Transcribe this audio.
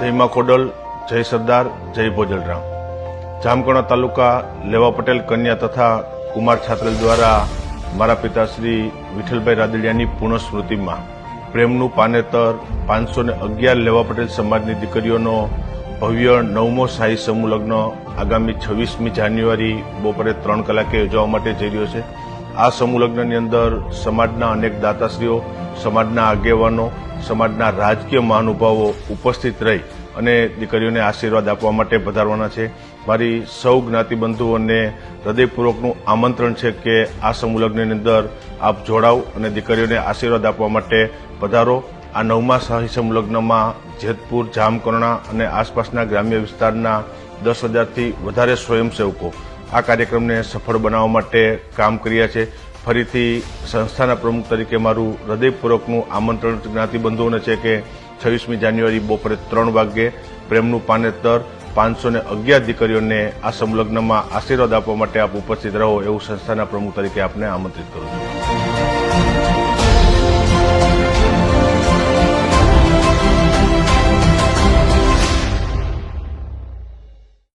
જય માં ખોડલ, જય સરદાર, જય ભોજલરામ। જામકંડોળ તાલુકા લેવા પટેલ કન્યા તથા કુમાર છાત્રલ દ્વારા મારા પિતા શ્રી વિઠ્ઠલભાઈ રાદડિયાની પૂર્ણ સ્મૃતિમાં પ્રેમનું પાનેતર 511 લેવા પટેલ સમાજની દીકરીઓનો ભવ્ય 9મો શાહી સમૂહ લગ્ન આગામી 26મી જાન્યુઆરી બપોરે 3 કલાકે યોજવા માટે જઈ રહ્યો છે। આ સમૂહ લગ્નની અંદર સમાજના અનેક દાતાશ્રીઓ, સમાજના આગેવાનો, સમાજના રાજકીય મહાનુભાવો ઉપસ્થિત રહી અને દીકરીઓને આશીર્વાદ આપવા માટે પધારવાના છે। મારી સૌ જ્ઞાતિબંધુઓને હૃદયપૂર્વકનું આમંત્રણ છે કે આ સમૂહ લગ્નની અંદર આપ જોડાવ અને દીકરીઓને આશીર્વાદ આપવા માટે પધારો। આ 9મા શાહી સમૂહ લગ્નમાં જેતપુર, જામકંડોળ અને આસપાસના ગ્રામ્ય વિસ્તારના 10,000થી વધારે સ્વયંસેવકો આ કાર્યક્રમને સફળ બનાવવા માટે કામ કર્યા છે। ફરીથી સંસ્થાના પ્રમુખ તરીકે મારું હૃદયપૂર્વકનું આમંત્રણ જ્ઞાતિબંધુઓને છે કે 26મી જાન્યુઆરી બપોરે 3 વાગ્યે પ્રેમનું પાનેતર 511 દીકરીઓને આ સમૂહલગ્નમાં આશીર્વાદ આપવા માટે આપ ઉપસ્થિત રહો એવું સંસ્થાના પ્રમુખ તરીકે આપને આમંત્રિત કરું છું।